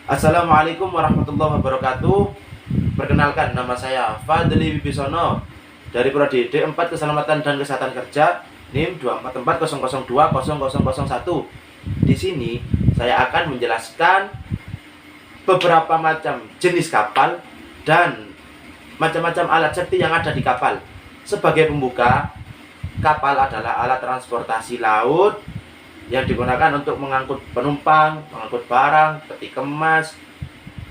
Assalamualaikum warahmatullahi wabarakatuh. Perkenalkan, nama saya Fadli Wibisono dari Prodi D4 Keselamatan dan Kesehatan Kerja NIM 24400200001. Di sini saya akan menjelaskan beberapa macam jenis kapal dan macam-macam alat safety yang ada di kapal. Sebagai pembuka, kapal adalah alat transportasi laut yang digunakan untuk mengangkut penumpang, mengangkut barang, peti kemas,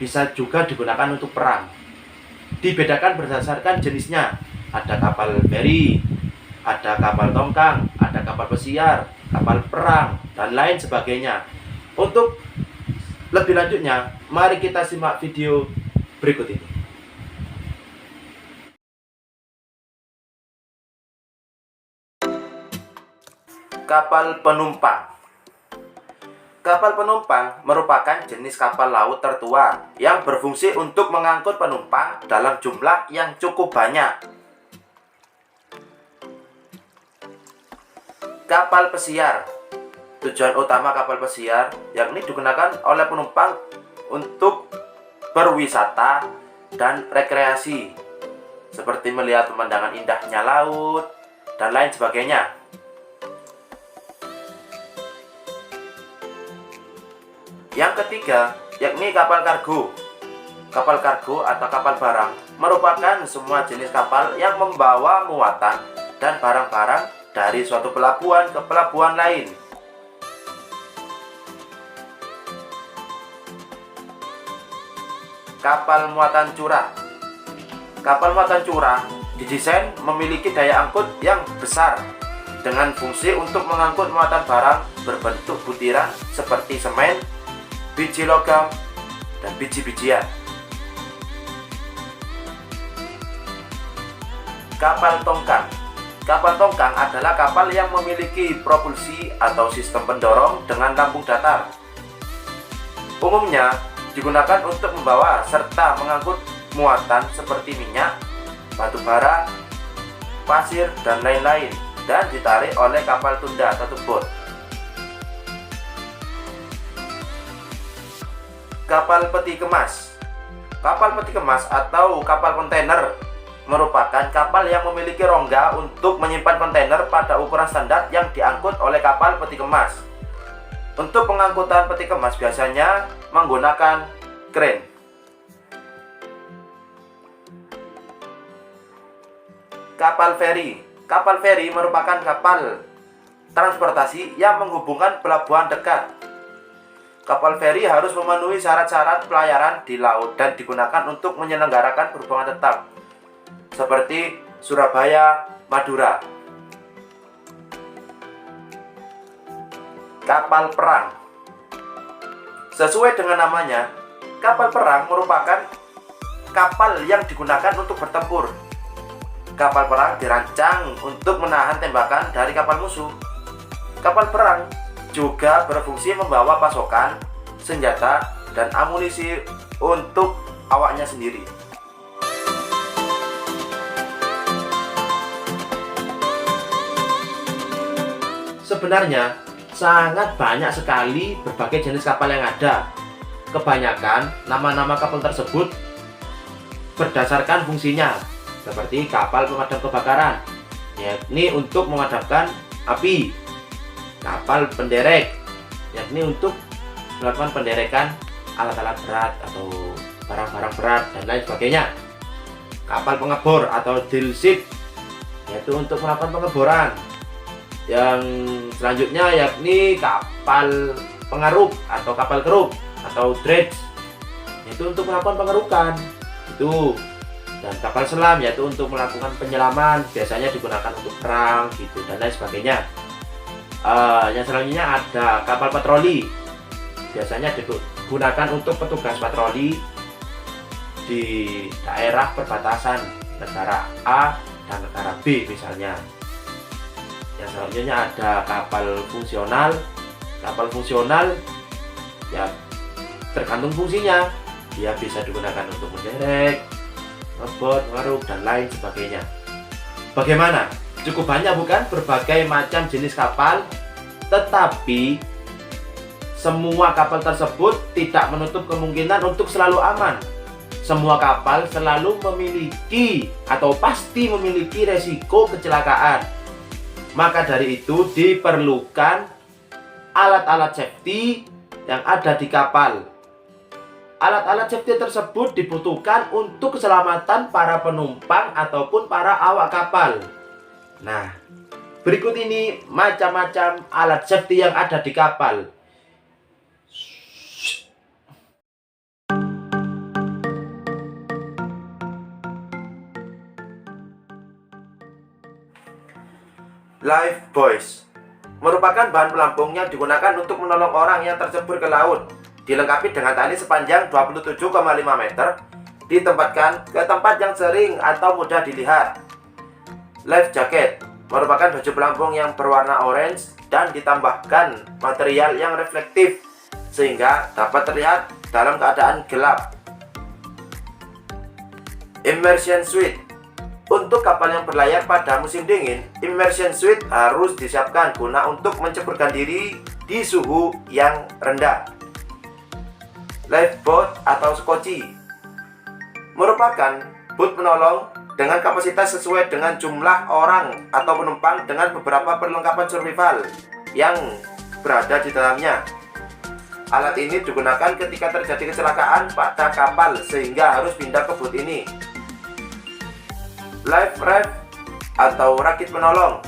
bisa juga digunakan untuk perang. Dibedakan berdasarkan jenisnya. Ada kapal feri, ada kapal tongkang, ada kapal pesiar, kapal perang, dan lain sebagainya. Untuk lebih lanjutnya, mari kita simak video berikut ini. Kapal penumpang. Kapal penumpang merupakan jenis kapal laut tertua yang berfungsi untuk mengangkut penumpang dalam jumlah yang cukup banyak. Kapal pesiar. Tujuan utama kapal pesiar yakni digunakan oleh penumpang untuk berwisata dan rekreasi, seperti melihat pemandangan indahnya laut dan lain sebagainya. Yang ketiga, yakni kapal kargo. Kapal kargo atau kapal barang merupakan semua jenis kapal yang membawa muatan dan barang-barang dari suatu pelabuhan ke pelabuhan lain. Kapal muatan curah. Kapal muatan curah didesain memiliki daya angkut yang besar dengan fungsi untuk mengangkut muatan barang berbentuk butiran seperti semen, biji logam, dan biji-bijian. Kapal tongkang. Kapal tongkang adalah kapal yang memiliki propulsi atau sistem pendorong dengan lambung datar. Umumnya digunakan untuk membawa serta mengangkut muatan seperti minyak, batu bara, pasir, dan lain-lain, dan ditarik oleh kapal tunda atau tugboat. Kapal peti kemas. Kapal peti kemas atau kapal kontainer merupakan kapal yang memiliki rongga untuk menyimpan kontainer pada ukuran standar yang diangkut oleh kapal peti kemas. Untuk pengangkutan peti kemas biasanya menggunakan kren. Kapal feri. Kapal feri merupakan kapal transportasi yang menghubungkan pelabuhan dekat. Kapal feri harus memenuhi syarat-syarat pelayaran di laut dan digunakan untuk menyelenggarakan perhubungan tetap, seperti Surabaya, Madura. Kapal perang. Sesuai dengan namanya, kapal perang merupakan kapal yang digunakan untuk bertempur. Kapal perang dirancang untuk menahan tembakan dari kapal musuh. Kapal perang juga berfungsi membawa pasokan, senjata, dan amunisi untuk awaknya sendiri. Sebenarnya sangat banyak sekali berbagai jenis kapal yang ada. Kebanyakan nama-nama kapal tersebut berdasarkan fungsinya, seperti kapal pemadam kebakaran, yakni untuk memadamkan api. Kapal penderek, yakni untuk melakukan penderekan alat-alat berat atau barang-barang berat dan lain sebagainya. Kapal pengebor atau drill ship, yaitu untuk melakukan pengeboran. Yang selanjutnya yakni kapal pengaruk atau kapal keruk atau dredge, yaitu untuk melakukan pengerukan. Itu. Dan kapal selam, yaitu untuk melakukan penyelaman, biasanya digunakan untuk perang gitu dan lain sebagainya. Yang selanjutnya ada kapal patroli, biasanya digunakan untuk petugas patroli di daerah perbatasan negara A dan negara B misalnya. Yang selanjutnya ada kapal fungsional. Kapal fungsional ya tergantung fungsinya, dia bisa digunakan untuk menderek, ngebot, ngeruk, dan lain sebagainya. Bagaimana? Cukup banyak bukan berbagai macam jenis kapal, tetapi semua kapal tersebut tidak menutup kemungkinan untuk selalu aman. Semua kapal selalu memiliki atau pasti memiliki resiko kecelakaan. Maka dari itu diperlukan alat-alat safety yang ada di kapal. Alat-alat safety tersebut dibutuhkan untuk keselamatan para penumpang ataupun para awak kapal. Nah, berikut ini macam-macam alat safety yang ada di kapal. Life buoys merupakan bahan pelampung yang digunakan untuk menolong orang yang tercebur ke laut. Dilengkapi dengan tali sepanjang 27,5 meter, ditempatkan ke tempat yang sering atau mudah dilihat. Life jacket merupakan baju pelampung yang berwarna orange dan ditambahkan material yang reflektif sehingga dapat terlihat dalam keadaan gelap. Immersion suit. Untuk kapal yang berlayar pada musim dingin, immersion suit harus disiapkan guna untuk menceburkan diri di suhu yang rendah. Lifeboat atau skoci merupakan boot penolong dengan kapasitas sesuai dengan jumlah orang atau penumpang dengan beberapa perlengkapan survival yang berada di dalamnya. Alat ini digunakan ketika terjadi kecelakaan pada kapal sehingga harus pindah ke boot ini. Life raft atau rakit penolong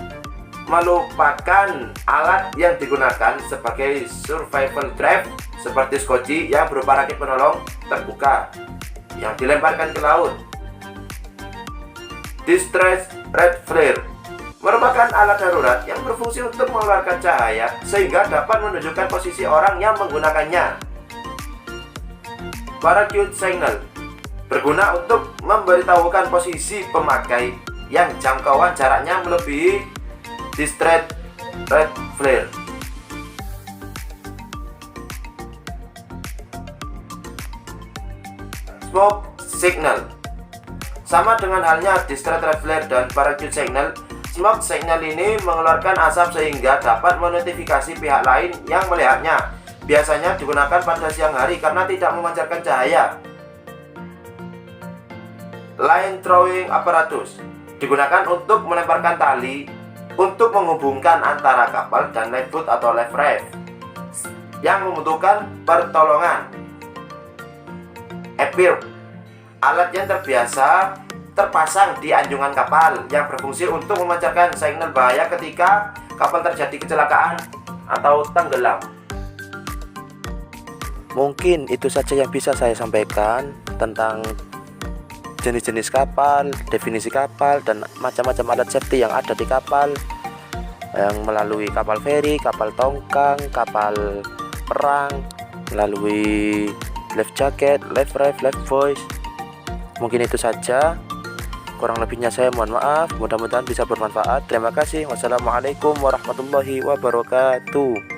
merupakan alat yang digunakan sebagai survival raft seperti skoci yang berupa rakit penolong terbuka yang dilemparkan ke laut. Distress red flare merupakan alat darurat yang berfungsi untuk mengeluarkan cahaya sehingga dapat menunjukkan posisi orang yang menggunakannya. Parachute signal berguna untuk memberitahukan posisi pemakai yang jangkauan jaraknya melebihi distress red flare. Smoke signal sama dengan halnya distress red flare dan parachute signal. Smoke signal ini mengeluarkan asap sehingga dapat menotifikasi pihak lain yang melihatnya. Biasanya digunakan pada siang hari karena tidak memancarkan cahaya. Line throwing apparatus digunakan untuk melemparkan tali untuk menghubungkan antara kapal dan lifeboat atau life raft yang membutuhkan pertolongan. Appear, alat yang terbiasa terpasang di anjungan kapal yang berfungsi untuk memancarkan signal bahaya ketika kapal terjadi kecelakaan atau tenggelam. Mungkin itu saja yang bisa saya sampaikan tentang jenis-jenis kapal, definisi kapal, dan macam-macam alat safety yang ada di kapal, yang melalui kapal feri, kapal tongkang, kapal perang, melalui life jacket, life raft, life buoys. Mungkin itu saja, kurang lebihnya saya mohon maaf. Mudah-mudahan bisa bermanfaat. Terima kasih. Wassalamualaikum warahmatullahi wabarakatuh.